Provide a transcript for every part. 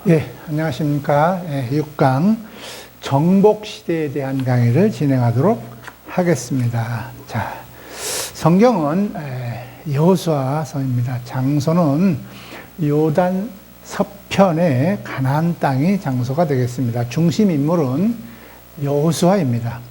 예, 안녕하십니까. 6강 정복시대에 대한 강의를 진행하도록 하겠습니다. 자, 성경은 여호수아서입니다. 장소는 요단 서편의 가나안 땅이 장소가 되겠습니다. 중심 인물은 여호수아입니다.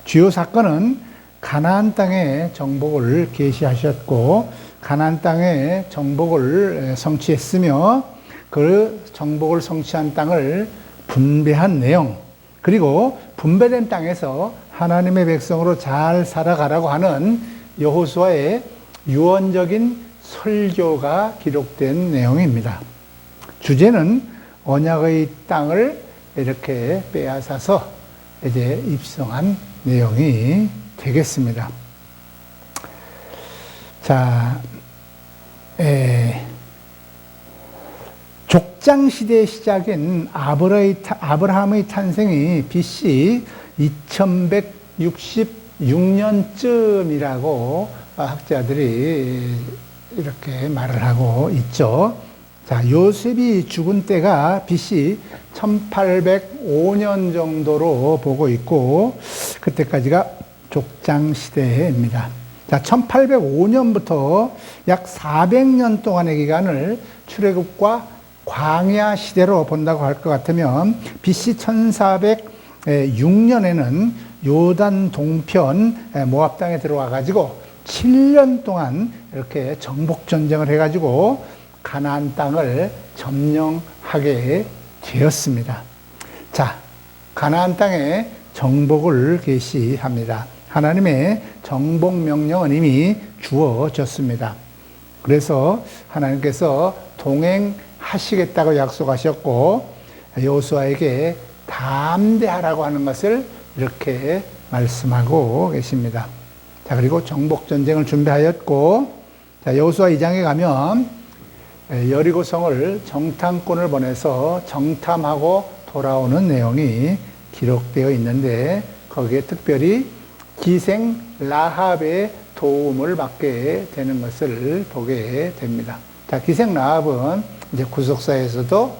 주요 사건은 가나안 땅의 정복을 계시하셨고 가나안 땅의 정복을 성취했으며 그 정복을 성취한 땅을 분배한 내용, 그리고 분배된 땅에서 하나님의 백성으로 잘 살아가라고 하는 여호수아의 유언적인 설교가 기록된 내용입니다. 주제는 언약의 땅을 이렇게 빼앗아서 이제 입성한 내용이 되겠습니다. 자, 족장시대의 시작인 아브라함의 탄생이 BC 2166년쯤이라고 학자들이 이렇게 말을 하고 있죠. 자, 요셉이 죽은 때가 BC 1805년 정도로 보고 있고, 그때까지가 족장시대입니다. 자, 1805년부터 약 400년 동안의 기간을 출애굽과 광야 시대로 본다고 할 것 같으면 BC 1406년에는 요단 동편 모압 땅에 들어와 가지고 7년 동안 이렇게 정복 전쟁을 해 가지고 가나안 땅을 점령하게 되었습니다. 자, 가나안 땅에 정복을 계시합니다. 하나님의 정복 명령은 이미 주어졌습니다. 그래서 하나님께서 동행하시겠다고 약속하셨고 여호수아에게 담대하라고 하는 것을 이렇게 말씀하고 계십니다. 자, 그리고 정복 전쟁을 준비하였고, 자, 여호수아 2장에 가면 여리고성을 정탐꾼을 보내서 정탐하고 돌아오는 내용이 기록되어 있는데, 거기에 특별히 기생 라합의 도움을 받게 되는 것을 보게 됩니다. 자, 기생 라합은 이제 구속사에서도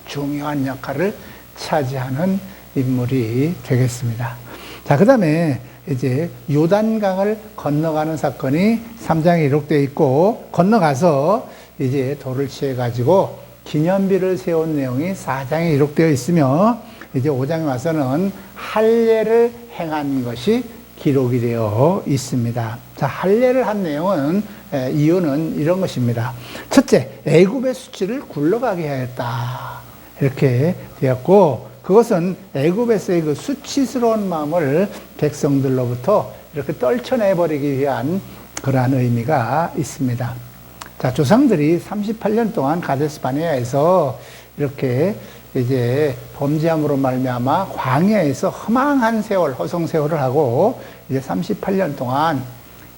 중요한 역할을 차지하는 인물이 되겠습니다. 자, 그 다음에 이제 요단강을 건너가는 사건이 3장에 기록되어 있고, 건너가서 이제 돌을 취해가지고 기념비를 세운 내용이 4장에 기록되어 있으며, 이제 5장에 와서는 할례를 행한 것이 기록이 되어 있습니다. 자, 할례를 한 내용은 이유는 이런 것입니다. 첫째, 애굽의 수치를 굴러가게 하였다, 이렇게 되었고, 그것은 애굽에서의 그 수치스러운 마음을 백성들로부터 이렇게 떨쳐내버리기 위한 그러한 의미가 있습니다. 자, 조상들이 38년 동안 가데스 바네아에서 이렇게 이제 범죄함으로 말미암아 광야에서 허망한 세월, 허송 세월을 하고 이제 38년 동안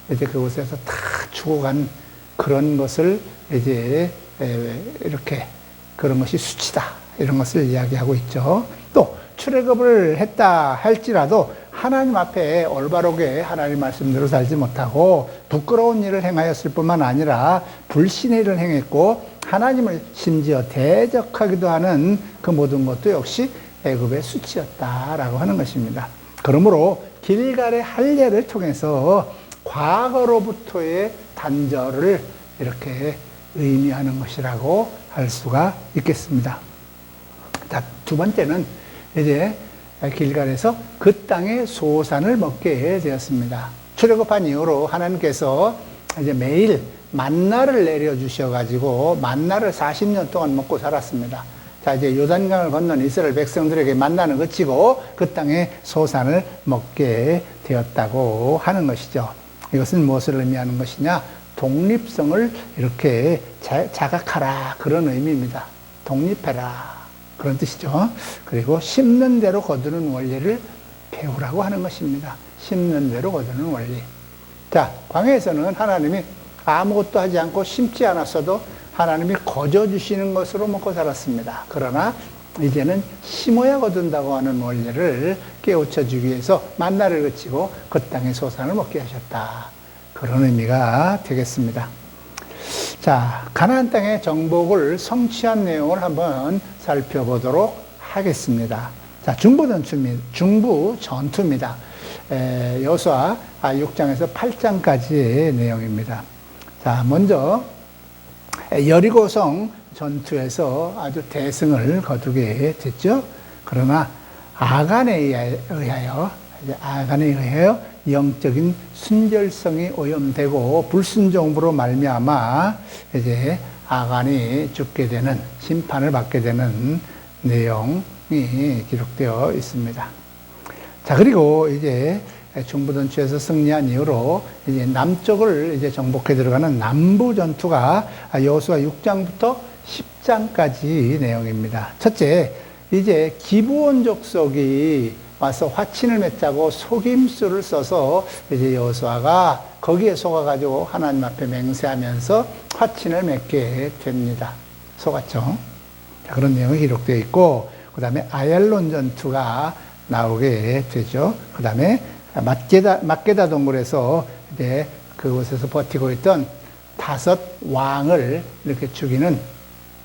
이제 그곳에서 다 죽어간 그런 것을 이제 이렇게 그런 것이 수치다, 이런 것을 이야기하고 있죠. 또 출애굽을 했다 할지라도 하나님 앞에 올바르게 하나님 말씀대로 살지 못하고 부끄러운 일을 행하였을 뿐만 아니라 불신의 일을 행했고 하나님을 심지어 대적하기도 하는 그 모든 것도 역시 애굽의 수치였다라고 하는 것입니다. 그러므로 길갈의 할례를 통해서 과거로부터의 단절을 이렇게 의미하는 것이라고 할 수가 있겠습니다. 자, 두 번째는 이제 길갈에서 그 땅의 소산을 먹게 되었습니다. 출애굽한 이후로 하나님께서 이제 매일 만나를 내려주셔가지고 만나를 40년 동안 먹고 살았습니다. 자, 이제 요단강을 건넌 이스라엘 백성들에게 만나는 그치고 그 땅의 소산을 먹게 되었다고 하는 것이죠. 이것은 무엇을 의미하는 것이냐? 독립성을 이렇게 자각하라, 그런 의미입니다. 독립해라, 그런 뜻이죠. 그리고 심는 대로 거두는 원리를 배우라고 하는 것입니다. 심는 대로 거두는 원리. 자, 광야에서는 하나님이 아무것도 하지 않고 심지 않았어도 하나님이 거저주시는 것으로 먹고 살았습니다. 그러나 이제는 심어야 거둔다고 하는 원리를 깨우쳐 주기 위해서 만나를 그치고 그 땅의 소산을 먹게 하셨다, 그런 의미가 되겠습니다. 자, 가나안 땅의 정복을 성취한 내용을 한번 살펴보도록 하겠습니다. 자, 중부 전투입니다. 여호수아 6장에서 8장까지의 내용입니다. 자, 먼저 여리고성 전투에서 아주 대승을 거두게 됐죠. 그러나 아간에 의하여 영적인 순결성이 오염되고 불순종으로 말미암아 이제 아간이 죽게 되는, 심판을 받게 되는 내용이 기록되어 있습니다. 자, 그리고 이제 중부전투에서 승리한 이후로 이제 남쪽을 이제 정복해 들어가는 남부 전투가 여호수아 6장부터 10장까지 내용입니다. 첫째, 이제 기브온 족속이 와서 화친을 맺자고 속임수를 써서 이제 여호수아가 거기에 속아가지고 하나님 앞에 맹세하면서 화친을 맺게 됩니다. 속았죠. 자, 그런 내용이 기록되어 있고, 그 다음에 아얄론 전투가 나오게 되죠. 그 다음에 막게다 동굴에서 이제 그곳에서 버티고 있던 5 왕을 이렇게 죽이는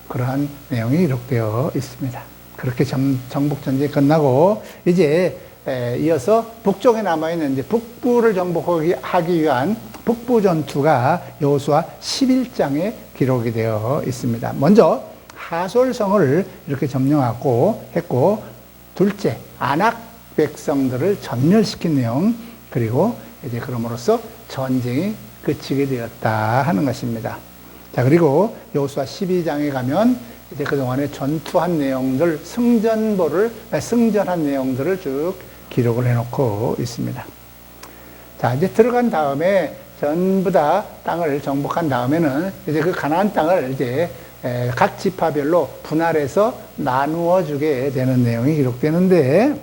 그러한 내용이 기록되어 있습니다. 그렇게 정복전쟁이 끝나고 이제 이어서 북쪽에 남아있는 이제 북부를 정복하기 위한 북부 전투가 여호수아 11장에 기록이 되어 있습니다. 먼저 하솔성을 이렇게 점령하고 했고, 둘째 아낙 백성들을 전멸시킨 내용, 그리고 이제 그럼으로써 전쟁이 그치게 되었다 하는 것입니다. 자, 그리고 여호수아 12장에 가면 이제 그동안에 전투한 내용들, 승전한 내용들을 쭉 기록을 해놓고 있습니다. 자, 이제 들어간 다음에 전부 다 땅을 정복한 다음에는 이제 그 가나안 땅을 이제 각 지파별로 분할해서 나누어 주게 되는 내용이 기록되는데,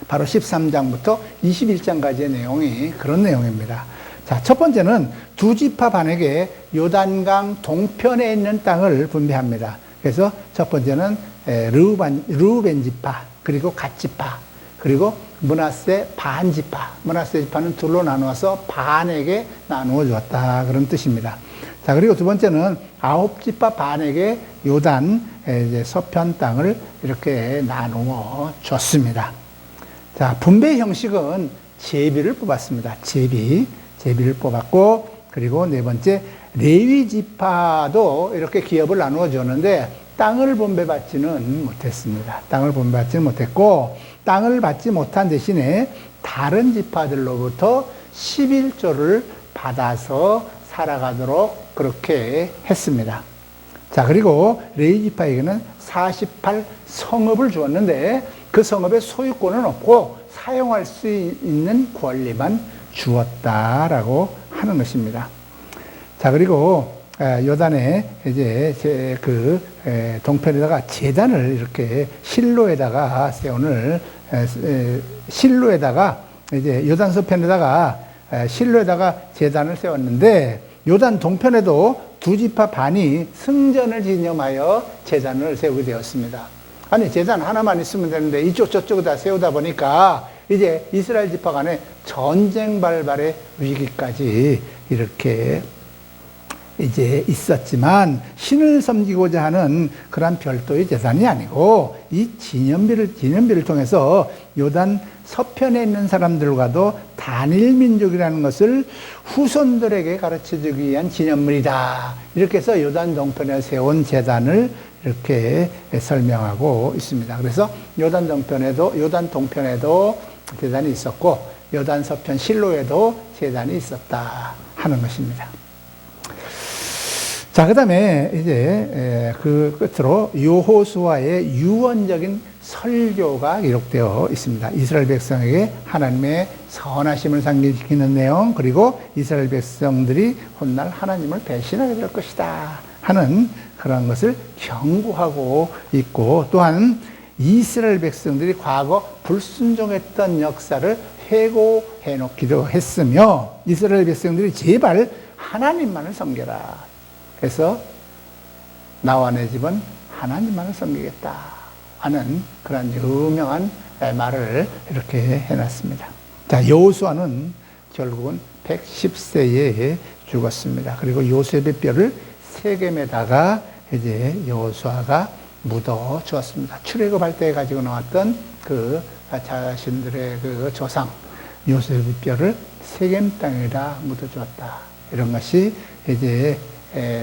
바로 13장부터 21장까지의 내용이 그런 내용입니다. 자, 첫 번째는 두 지파 반에게 요단강 동편에 있는 땅을 분배합니다. 그래서 첫 번째는 르우벤 지파, 그리고 갓 지파, 그리고 므낫세 반 지파. 므낫세 지파는 둘로 나누어서 반에게 나누어 주었다, 그런 뜻입니다. 자, 그리고 두 번째는 9 지파 반에게 요단 이제 서편 땅을 이렇게 나누어 줬습니다. 자, 분배 형식은 제비를 뽑았습니다. 제비를 뽑았고, 그리고 네 번째 레위 지파도 이렇게 기업을 나누어 줬는데 땅을 분배받지는 못했습니다. 땅을 분배받지는 못했고, 땅을 받지 못한 대신에 다른 지파들로부터 11조를 받아서 살아가도록 그렇게 했습니다. 자, 그리고 레위 지파에게는 48 성읍을 주었는데 그 성읍의 소유권은 없고 사용할 수 있는 권리만 주었다라고 하는 것입니다. 자, 그리고 요단에 이제 그 동편에다가 제단을 이렇게 실로에다가 실로에다가 이제 요단 서편에다가 실로에다가 제단을 세웠는데, 요단 동편에도 두 지파 반이 승전을 기념하여 제단을 세우게 되었습니다. 아니, 제단 하나만 있으면 되는데 이쪽 저쪽 다 세우다 보니까 이제 이스라엘 지파 간에 전쟁 발발의 위기까지 이렇게 이제 있었지만, 신을 섬기고자 하는 그런 별도의 제단이 아니고 이 기념비를 통해서 요단 서편에 있는 사람들과도 단일 민족이라는 것을 후손들에게 가르쳐주기 위한 기념물이다, 이렇게 해서 요단 동편에 세운 제단을 이렇게 설명하고 있습니다. 그래서 요단 동편에도 제단이 있었고, 요단 서편 실로에도 제단이 있었다 하는 것입니다. 자, 그 다음에 이제 그 끝으로 여호수아의 유언적인 설교가 기록되어 있습니다. 이스라엘 백성에게 하나님의 선하심을 상기시키는 내용, 그리고 이스라엘 백성들이 훗날 하나님을 배신하게 될 것이다 하는 그런 것을 경고하고 있고, 또한 이스라엘 백성들이 과거 불순종했던 역사를 회고해 놓기도 했으며, 이스라엘 백성들이 제발 하나님만을 섬겨라, 그래서 나와 내 집은 하나님만을 섬기겠다 하는 그런 유명한 말을 이렇게 해놨습니다. 자, 여호수아는 결국은 110세에 죽었습니다. 그리고 요셉의 뼈를 세겜에다가 이제 여호수아가 묻어 주었습니다. 출애굽할 때 가지고 나왔던 그 자신들의 그 조상 요셉의 뼈를 세겜 땅에다 묻어 주었다. 이런 것이 이제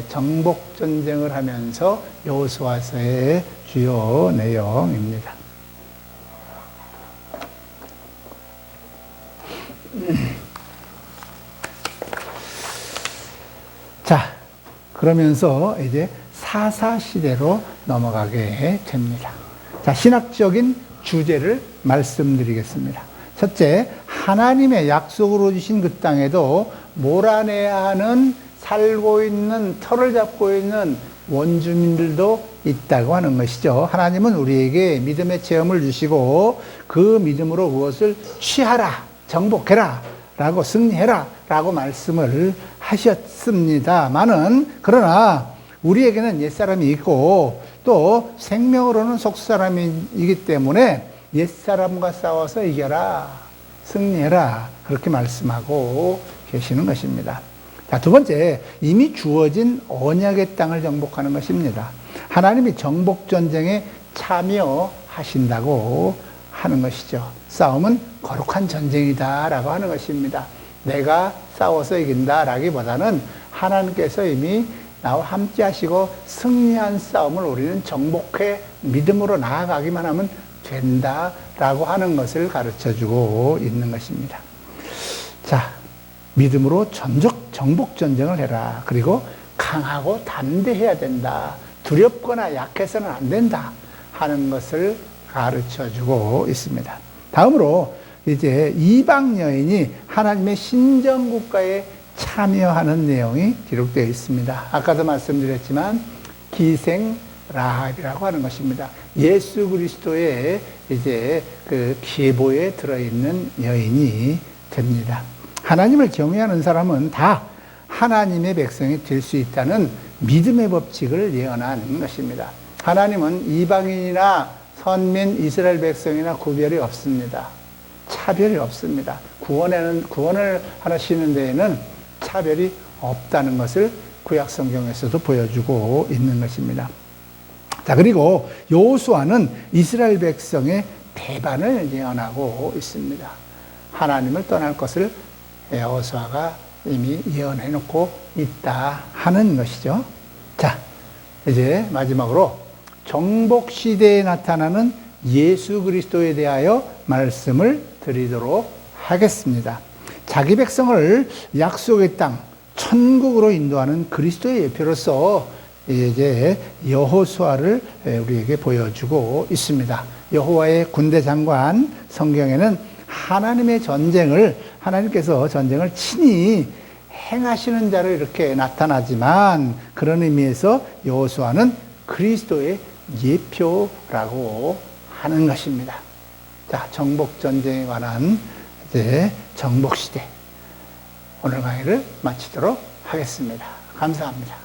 정복 전쟁을 하면서 여호수아서의 주요 내용입니다. 자, 그러면서 이제 사사시대로 넘어가게 됩니다. 자, 신학적인 주제를 말씀드리겠습니다. 첫째, 하나님의 약속으로 주신 그 땅에도 몰아내야 하는 살고 있는, 터를 잡고 있는 원주민들도 있다고 하는 것이죠. 하나님은 우리에게 믿음의 체험을 주시고 그 믿음으로 그것을 취하라, 정복해라, 라고 승리해라, 라고 말씀을 하셨습니다만은, 그러나 우리에게는 옛사람이 있고 또 생명으로는 속사람이기 때문에 옛사람과 싸워서 이겨라, 승리해라, 그렇게 말씀하고 계시는 것입니다. 자, 두 번째, 이미 주어진 언약의 땅을 정복하는 것입니다. 하나님이 정복전쟁에 참여하신다고 하는 것이죠. 싸움은 거룩한 전쟁이다 라고 하는 것입니다. 내가 싸워서 이긴다 라기보다는 하나님께서 이미 나와 함께 하시고 승리한 싸움을 우리는 정복해 믿음으로 나아가기만 하면 된다 라고 하는 것을 가르쳐주고 있는 것입니다. 자, 믿음으로 정복전쟁을 해라. 그리고 강하고 담대해야 된다. 두렵거나 약해서는 안 된다 하는 것을 가르쳐주고 있습니다. 다음으로 이제 이방 여인이 하나님의 신정국가에 참여하는 내용이 기록되어 있습니다. 아까도 말씀드렸지만 기생 라합이라고 하는 것입니다. 예수 그리스도의 이제 그 계보에 들어있는 여인이 됩니다. 하나님을 경외하는 사람은 다 하나님의 백성이 될 수 있다는 믿음의 법칙을 예언한 것입니다. 하나님은 이방인이나 선민 이스라엘 백성이나 구별이 없습니다. 차별이 없습니다. 구원을 하시는 데에는 차별이 없다는 것을 구약 성경에서도 보여주고 있는 것입니다. 자, 그리고 여호수아는 이스라엘 백성의 배반을 예언하고 있습니다. 하나님을 떠날 것을 여호수아가 이미 예언해 놓고 있다 하는 것이죠. 자, 이제 마지막으로 정복 시대에 나타나는 예수 그리스도에 대하여 말씀을 드리도록 하겠습니다. 자기 백성을 약속의 땅 천국으로 인도하는 그리스도의 예표로서 이제 여호수아를 우리에게 보여주고 있습니다. 여호와의 군대 장관, 성경에는 하나님의 전쟁을, 하나님께서 전쟁을 친히 행하시는 자로 이렇게 나타나지만, 그런 의미에서 여호수아는 그리스도의 예표라고 하는 것입니다. 자, 정복전쟁에 관한 이제 정복시대, 오늘 강의를 마치도록 하겠습니다. 감사합니다.